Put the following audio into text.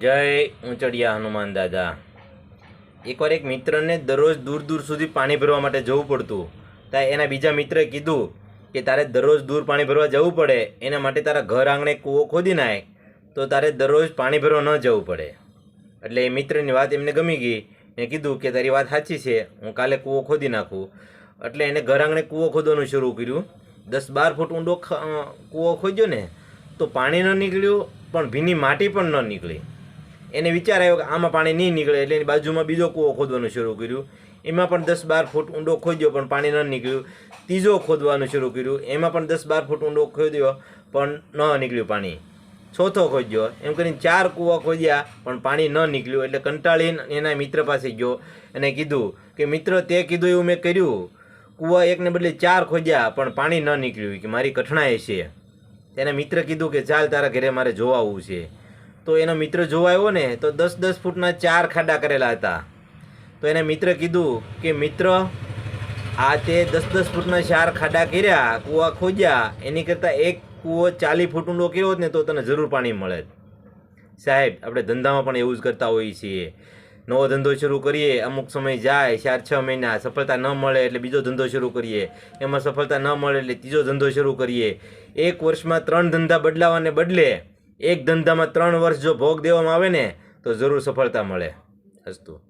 જય ઊંચડિયા હનુમાન દાદા। એકવાર એક મિત્રને દરરોજ દૂર દૂર સુધી પાણી ભરવા માટે જવું પડતું। ત્યાં એના બીજા મિત્રએ કીધું કે તારે દરરોજ દૂર પાણી ભરવા જવું પડે, એના માટે તારા ઘર આંગણે કૂવો ખોદી નાખ, તો તારે દરરોજ પાણી ભરવા ન જવું પડે। એટલે એ મિત્રની વાત એમને ગમી ગઈ। એને કીધું કે તારી વાત સાચી છે, હું કાલે કૂવો ખોદી નાખું। એટલે એને ઘર આંગણે કૂવો ખોદવાનું શરૂ કર્યું। 10-12 ફૂટ ઊંડો કૂવો ખોદ્યો ને તો પાણી ન નીકળ્યું, પણ ભીની માટી પણ ન નીકળી। એને વિચાર આવ્યો કે આમાં પાણી નહીં નીકળે, એટલે એની બાજુમાં બીજો કૂવો ખોદવાનું શરૂ કર્યું। એમાં પણ 10-12 ફૂટ ઊંડો ખોદ્યો, પણ પાણી ન નીકળ્યું। ત્રીજો ખોદવાનું શરૂ કર્યું, એમાં પણ 10-12 ફૂટ ઊંડો ખોદ્યો, પણ ન નીકળ્યું પાણી। ચોથો ખોદ્યો, એમ કરીને 4 કૂવા ખોદ્યા, પણ પાણી ન નીકળ્યું। એટલે કંટાળીને એના મિત્ર પાસે ગયો અને કીધું કે મિત્ર, તે કીધું એવું મેં કર્યું, કૂવા એકને બદલે 4 ખોદ્યા, પણ પાણી ન નીકળ્યું, કે મારી કઠણાઈ છે। તેના મિત્ર કીધું કે ચાલ તારા ઘરે મારે જોવા આવવું છે। તો એનો મિત્ર જોવા આવ્યો ને તો 10-10 ફૂટના 4 ખાડા કરેલા હતા। તો એને મિત્ર કીધું કે મિત્ર, આ તે 10-10 ફૂટના 4 ખાડા કર્યા, કૂવા ખોદ્યા, એની કરતાં એક કૂવો 40 ફૂટ ઊંડો કર્યો હોત ને તો તને જરૂર પાણી મળે। સાહેબ, આપણે ધંધામાં પણ એવું જ કરતા હોઈએ છીએ। નવો ધંધો શરૂ કરીએ, અમુક સમય જાય, 4-6 મહિના સફળતા ન મળે એટલે બીજો ધંધો શરૂ કરીએ, એમાં સફળતા ન મળે એટલે ત્રીજો ધંધો શરૂ કરીએ। 1 વર્ષમાં 3 ધંધા બદલાવાને બદલે એક ધંધામાં 3 વર્ષ જો ભોગ દેવામાં આવે ને તો જરૂર સફળતા મળે। અસ્તુ।